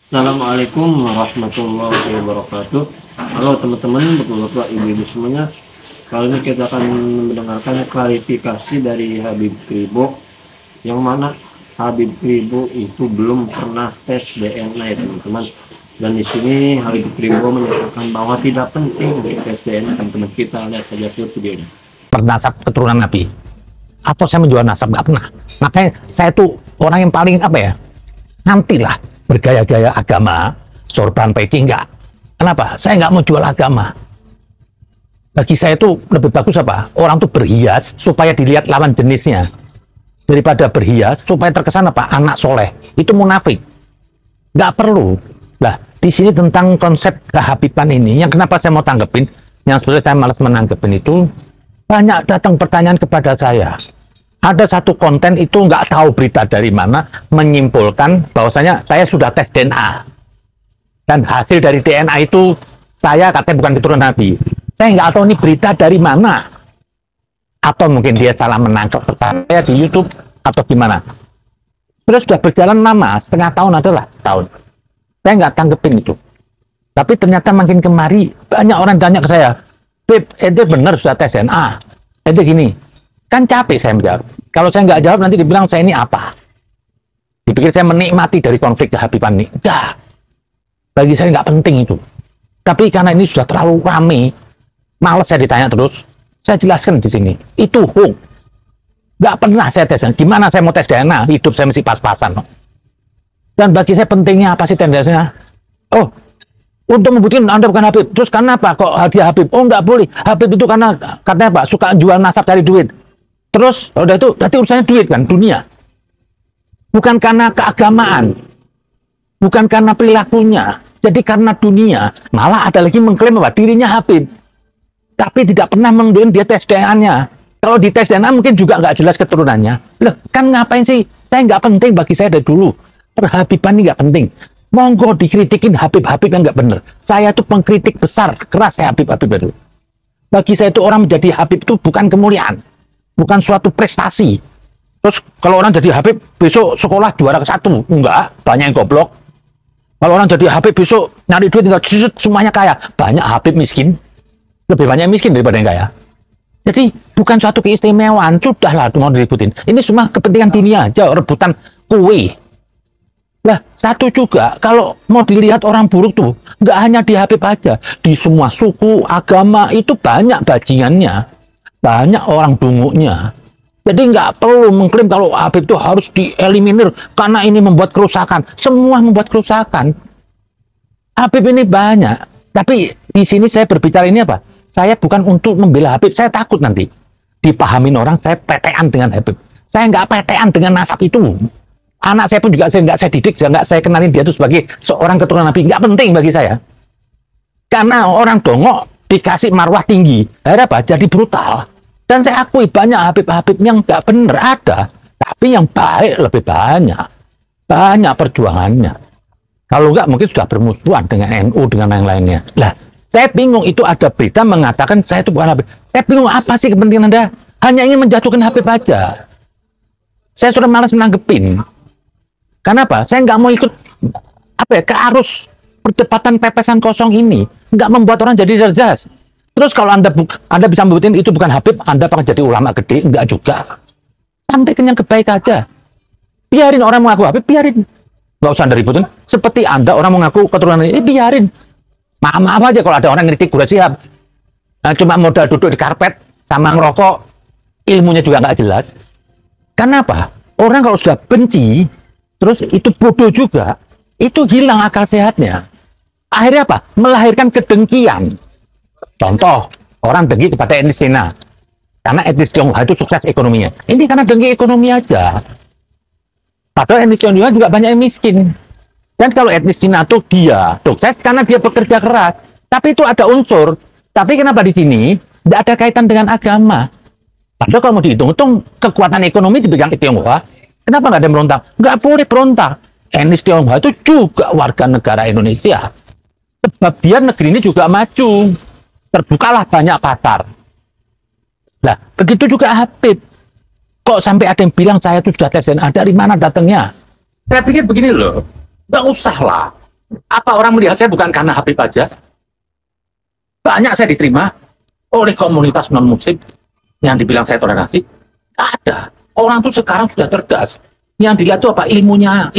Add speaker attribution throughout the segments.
Speaker 1: Assalamualaikum warahmatullahi wabarakatuh. Halo teman-teman, bapak-bapak, ibu-ibu semuanya. Kali ini kita akan mendengarkan klarifikasi dari Habib Kribo, yang mana Habib Kribo itu belum pernah tes DNA ya teman-teman. Dan di sini Habib Kribo menyatakan bahwa tidak penting untuk tes DNA teman-teman. Kita lihat saja videonya.
Speaker 2: Bernasab keturunan Nabi, atau saya menjual nasab, nggak pernah. Makanya saya tuh orang yang paling nantilah bergaya-gaya agama, sorban peci, enggak. Kenapa? Saya nggak mau jual agama. Bagi saya itu lebih bagus orang tuh berhias supaya dilihat lawan jenisnya, daripada berhias supaya terkesan anak soleh. Itu munafik, nggak perlu. Nah, di sini tentang konsep kehabiban ini, yang kenapa saya mau tanggepin, yang sebenarnya saya malas menanggepin itu, banyak datang pertanyaan kepada saya. Ada satu konten itu nggak tahu berita dari mana menyimpulkan bahwasanya saya sudah tes DNA, dan hasil dari DNA itu saya katanya bukan keturunan Nabi. Saya nggak tahu ini berita dari mana, atau mungkin dia salah menangkap saya di YouTube atau gimana. Sudah berjalan lama, setengah tahun adalah tahun. Saya nggak tanggepin itu. Tapi ternyata makin kemari banyak orang tanya ke saya, Beb, ente bener sudah tes DNA? Ente gini, kan capek saya menjawab. Kalau saya nggak jawab nanti dibilang saya ini apa? Dipikir saya menikmati dari konflik kehabiban ini. Enggak. Bagi saya nggak penting itu. Tapi karena ini sudah terlalu rame, males saya ditanya terus, saya jelaskan di sini. Itu hoax. Nggak pernah saya tes. Gimana saya mau tes DNA? Hidup saya mesti pas-pasan. Dan bagi saya pentingnya apa sih tendensinya? Oh, untuk membuktikan Anda bukan Habib. Terus karena apa kok hadiah Habib? Oh, nggak boleh. Habib itu karena katanya apa? Suka jual nasab cari duit. Terus udah itu berarti urusannya duit kan, dunia. Bukan karena keagamaan. Bukan karena perilakunya. Jadi karena dunia. Malah ada lagi mengklaim bahwa dirinya Habib. Tapi tidak pernah menunjukkan dia tes DNA-nya. Kalau di tes DNA mungkin juga nggak jelas keturunannya. Loh, kan ngapain sih? Saya nggak penting bagi saya dari dulu. Perhabiban ini nggak penting. Monggo dikritikin Habib-Habib yang nggak bener. Saya tuh pengkritik besar, keras saya Habib-Habib itu. Bagi saya itu orang menjadi Habib itu bukan kemuliaan, bukan suatu prestasi. Terus kalau orang jadi Habib besok sekolah juara ke-1, enggak, banyak yang goblok. Kalau orang jadi Habib besok nyari duit tinggal semuanya kaya, banyak Habib miskin, lebih banyak yang miskin daripada yang kaya. Jadi bukan suatu keistimewaan, sudahlah mau diributin. Ini semua kepentingan dunia aja, rebutan kue. Nah, satu juga, kalau mau dilihat orang buruk tuh, nggak hanya di Habib aja, di semua suku, agama, itu banyak bajingannya, banyak orang bunguknya. Jadi nggak perlu mengklaim kalau Habib itu harus dieliminir, karena ini membuat kerusakan. Semua membuat kerusakan. Habib ini banyak, tapi di sini saya berbicara ini apa? Saya bukan untuk membela Habib, saya takut nanti dipahamin orang, saya petean dengan Habib. Saya nggak petean dengan nasab itu. Anak saya pun juga nggak saya didik, nggak saya kenalin dia itu sebagai seorang keturunan Nabi. Nggak penting bagi saya. Karena orang dongok dikasih marwah tinggi, akhirnya apa? Jadi brutal. Dan saya akui banyak Habib-Habib yang nggak bener ada, tapi yang baik lebih banyak. Banyak perjuangannya. Kalau nggak mungkin sudah bermusuhan dengan NU, dengan yang lainnya. Lah, saya bingung itu ada berita mengatakan saya itu bukan Habib. Saya bingung apa sih kepentingan Anda? Hanya ingin menjatuhkan Habib aja. Saya sudah malas menanggepin. Kenapa? Saya nggak mau ikut ke arus perdebatan pepesan kosong ini. Nggak membuat orang jadi cerdas. Terus kalau Anda bisa membuktikan itu bukan Habib, Anda akan jadi ulama gede? Nggak juga. Sampaikan yang kebaik aja. Biarin orang mengaku Habib, biarin. Nggak usah Anda ributin. Seperti Anda orang mengaku keturunan ini, biarin. Maaf aja kalau ada orang yang ngeritik Gur Shihab. Nah, cuma modal duduk di karpet sama ngerokok, ilmunya juga nggak jelas. Kenapa? Orang kalau sudah benci, terus itu bodoh juga, itu hilang akal sehatnya. Akhirnya apa? Melahirkan kedengkian. Contoh, orang dengki kepada etnis Cina. Karena etnis Tionghoa itu sukses ekonominya. Ini karena dengki ekonomi aja. Padahal etnis Tionghoa juga banyak yang miskin. Dan kalau etnis Cina itu dia sukses karena dia bekerja keras. Tapi itu ada unsur. Tapi kenapa di sini tidak ada kaitan dengan agama? Padahal kalau mau dihitung-hitung, kekuatan ekonomi dipegang Tionghoa. Kenapa nggak ada yang berontak? Nggak boleh berontak. Etnis Tionghoa itu juga warga negara Indonesia. Sebab dia negeri ini juga maju. Terbukalah banyak pasar. Nah, begitu juga Habib. Kok sampai ada yang bilang saya itu sudah tes DNA? Dari mana datangnya? Saya pikir begini loh. Nggak usah lah. Apa orang melihat saya bukan karena Habib aja? Banyak saya diterima oleh komunitas non-muslim yang dibilang saya toleransi. Nggak ada. Orang tuh sekarang sudah cerdas. Yang dilihat tuh apa? Ilmunya.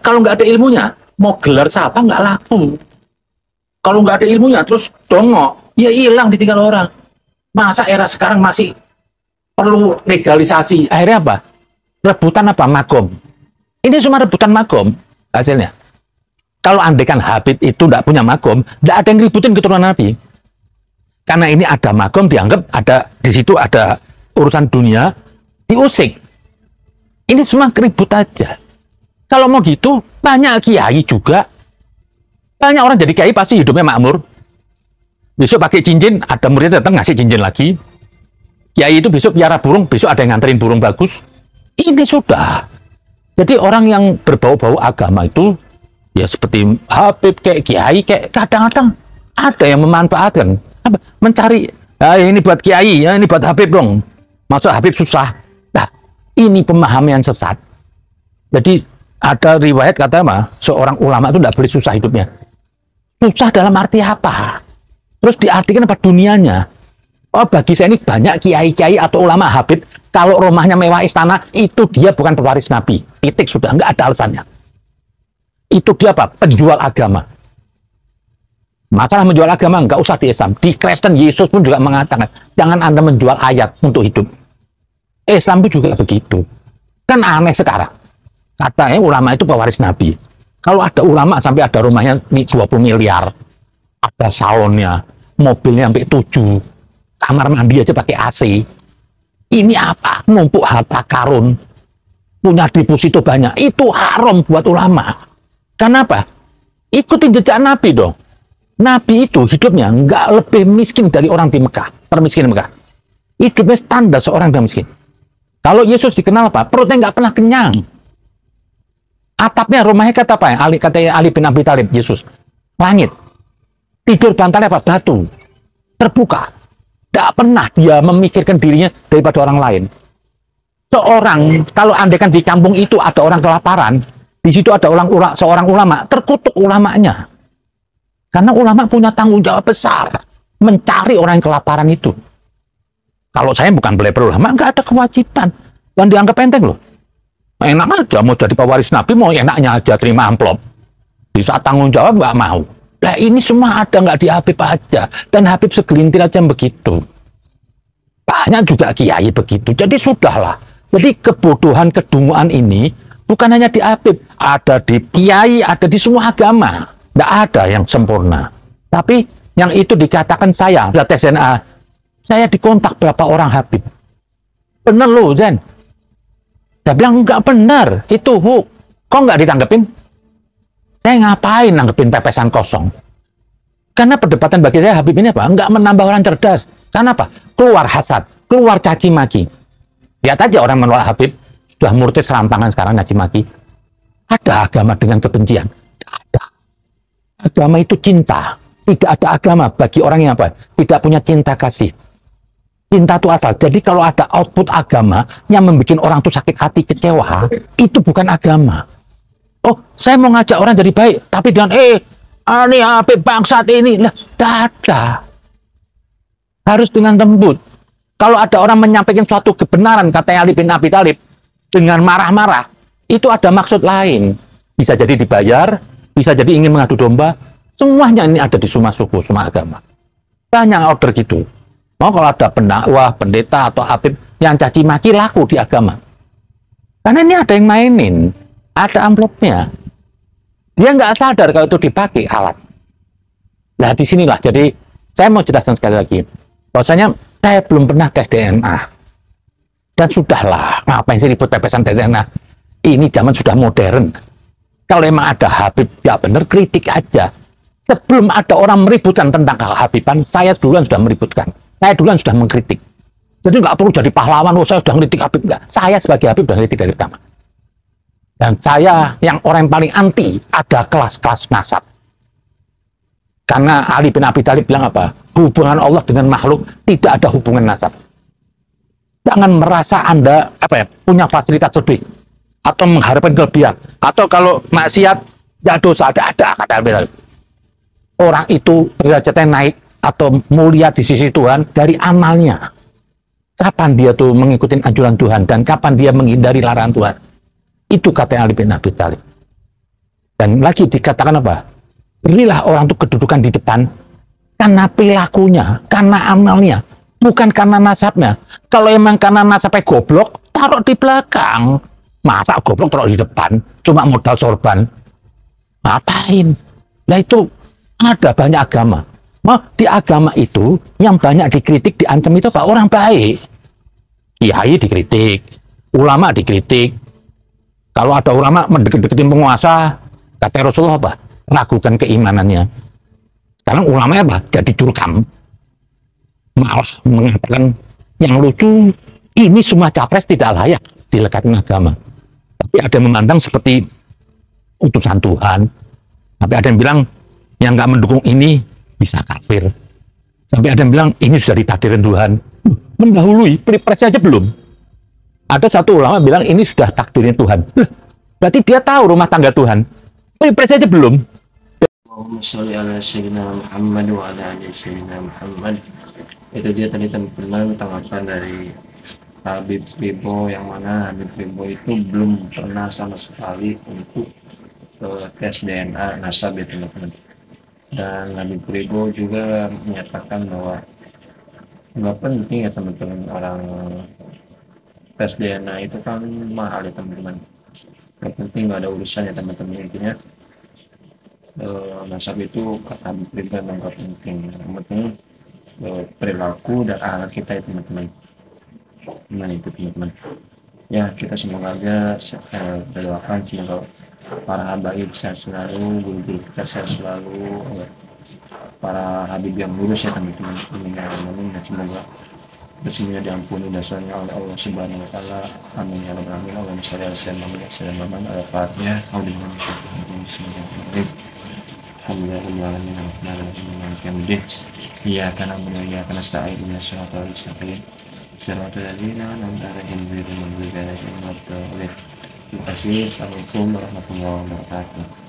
Speaker 2: Kalau nggak ada ilmunya, mau gelar siapa nggak laku. Kalau nggak ada ilmunya, terus dongok, ya hilang ditinggal orang. Masa era sekarang masih perlu legalisasi? Akhirnya apa? Rebutan apa? Magom. Ini cuma rebutan magom hasilnya. Kalau andaikan Habib itu tidak punya magom, tidak ada yang ributin keturunan Nabi. Karena ini ada magom, dianggap ada di situ ada urusan dunia, diusik. Ini semua keribut aja. Kalau mau gitu, banyak kiai juga. Banyak orang jadi kiai pasti hidupnya makmur. Besok pakai cincin, ada muridnya datang ngasih cincin lagi. Kiai itu besok piara burung, besok ada yang nganterin burung bagus. Ini sudah. Jadi orang yang berbau-bau agama itu, ya seperti Habib, kayak kiai, kayak kadang-kadang ada yang memanfaatkan. Mencari, ini buat kiai, ya ini buat Habib dong. Masa Habib susah? Nah, ini pemahaman sesat. Jadi ada riwayat kata seorang ulama itu tidak boleh susah hidupnya. Susah dalam arti apa? Terus diartikan apa dunianya? Oh, bagi saya ini banyak kiai-kiai atau ulama Habib, kalau rumahnya mewah istana, itu dia bukan pewaris Nabi. Titik, sudah, nggak ada alasannya. Itu dia apa? Penjual agama. Masalah menjual agama nggak usah di Islam. Di Kristen, Yesus pun juga mengatakan, jangan Anda menjual ayat untuk hidup. Islam itu juga begitu. Kan aneh sekarang. Katanya ulama itu pewaris Nabi. Kalau ada ulama sampai ada rumahnya 20 miliar, ada salonnya, mobilnya sampai 7, kamar mandi aja pakai AC. Ini apa? Numpuk harta karun, punya deposito banyak. Itu haram buat ulama. Kenapa? Ikutin jejak Nabi dong. Nabi itu hidupnya nggak lebih miskin dari orang di Mekah, permiskin Mekah. Hidupnya standar seorang yang miskin. Kalau Yesus dikenal apa? Perutnya nggak pernah kenyang. Atapnya rumahnya kata apa? Katanya Ali bin Abi Thalib, Yesus. Langit. Tidur bantalnya apa? Batu. Terbuka. Tidak pernah dia memikirkan dirinya daripada orang lain. Kalau andaikan di kampung itu ada orang kelaparan, di situ ada seorang ulama, terkutuk ulamanya. Karena ulama punya tanggung jawab besar mencari orang yang kelaparan itu. Kalau saya bukan belajar ulama, nggak ada kewajiban. Dan dianggap enteng loh. Enak aja, mau jadi pewaris Nabi, mau enaknya aja terima amplop. Di saat tanggung jawab nggak mau. Nah ini semua ada nggak di Habib aja. Dan Habib segelintir aja begitu. Banyak juga kiai begitu. Jadi sudahlah. Jadi kebodohan, kedunguan ini bukan hanya di Habib. Ada di kiai, ada di semua agama. Nggak ada yang sempurna. Tapi yang itu dikatakan saya, sudah tes DNA. Saya dikontak berapa orang Habib. Bener loh, Zen. Saya bilang, nggak benar. Itu hoax. Kok nggak ditanggepin? Saya ngapain nanggepin pepesan kosong? Karena perdebatan bagi saya Habib ini apa? Nggak menambah orang cerdas. Karena apa? Keluar hasad, keluar caci maki. Lihat aja orang menolak Habib, sudah murtad serampangan sekarang caci maki. Ada agama dengan kebencian? Tidak ada. Agama itu cinta. Tidak ada agama bagi orang yang apa? Tidak punya cinta kasih. Cinta itu asal. Jadi kalau ada output agama yang membuat orang itu sakit hati, kecewa, itu bukan agama. Oh, saya mau ngajak orang jadi baik, tapi dengan ini Habib bangsat ini. Lah, ada. Harus dengan lembut. Kalau ada orang menyampaikan suatu kebenaran, katanya Ali bin Abi Thalib, dengan marah-marah, itu ada maksud lain. Bisa jadi dibayar, bisa jadi ingin mengadu domba. Semuanya ini ada di semua suku, semua agama. Banyak order gitu. Mau kalau ada pendakwah, pendeta, atau Habib yang caci maki laku di agama. Karena ini ada yang mainin. Ada amplopnya. Dia nggak sadar kalau itu dipakai alat. Nah, disinilah. Jadi, saya mau jelaskan sekali lagi. Bahwasanya, saya belum pernah tes DNA. Dan sudahlah. Ngapain sih ribut pepesan tes DNA? Ini zaman sudah modern. Kalau emang ada Habib nggak benar, kritik aja. Sebelum ada orang meributkan tentang kehabiban, saya duluan sudah meributkan. Saya duluan sudah mengkritik. Jadi nggak perlu jadi pahlawan, saya sudah mengkritik Habib. Enggak. Saya sebagai Habib sudah mengkritik dari pertama. Dan saya yang orang yang paling anti ada kelas-kelas nasab. Karena Ali bin Abi Thalib bilang apa? Hubungan Allah dengan makhluk tidak ada hubungan nasab. Jangan merasa Anda punya fasilitas lebih atau mengharapkan kelebihan. Atau kalau maksiat Tidak dosa, ada kata Al. Orang itu derajatnya naik atau mulia di sisi Tuhan dari amalnya. Kapan dia tuh mengikuti anjuran Tuhan dan kapan dia menghindari larangan Tuhan. Itu kata Ali bin Abi Thalib. Dan lagi dikatakan apa? Berilah orang itu kedudukan di depan karena perilakunya, karena amalnya, bukan karena nasabnya. Kalau emang karena nasabnya goblok, taruh di belakang. Masa goblok taruh di depan, cuma modal sorban. Ngapain? Nah itu ada banyak agama. Di agama itu yang banyak dikritik, diancam itu apa? Orang baik. Kiai dikritik, ulama dikritik. Kalau ada ulama mendeket-deketin penguasa, kata Rasulullah apa? Ragukan keimanannya. Sekarang ulama apa? Jadi curkam. Malah mengatakan yang lucu, ini semua capres tidak layak dilekatkan agama. Tapi ada yang memandang seperti utusan Tuhan. Tapi ada yang bilang yang nggak mendukung ini bisa kafir. Sampai ada yang bilang ini sudah ditakdirin Tuhan. Mendahului, pilpres aja belum. Ada satu ulama bilang ini sudah takdirnya Tuhan. Berarti dia tahu rumah tangga Tuhan. Pilpres aja belum.
Speaker 1: Allahumma sholli ala sayyidina Muhammad wa ala ali sayyidina Muhammad. Itu dia tadi teman-teman tanggapan dari Habib Pribo, yang mana Habib Pribo itu belum pernah sama sekali untuk tes DNA nasab ya teman-teman. Dan Habib Pribo juga menyatakan bahwa nggak penting ya teman-teman, orang tes DNA itu kan mahal ya teman-teman. Nggak penting, nggak ada urusannya teman-teman. Intinya nasab itu kata Habib Pribo memang nggak penting. Yang penting perilaku dan akhlak kita ya teman-teman. Nah itu teman-teman. Ya kita semoga aja berdoakan semoga para habaib sehat selalu, guru-guru kita sehat selalu, ya. Para habib yang lurus ya teman-teman. Amin ya rabbal alamin. Semoga semuanya diampuni dosanya oleh Allah Subhanahu wa taala. Amin ya rabbal alamin. Allahumma shalli ala sayyidina Muhammad ala fatihah. Alhamdulillah. Iyyaka na'budu wa iyyaka nasta'in. Ihdinas siratal mustaqim. Siratal ladzina an'amta 'alaihim ghairil maghdubi 'alaihim waladdallin. Terima kasih. Assalamualaikum warahmatullahi wabarakatuh.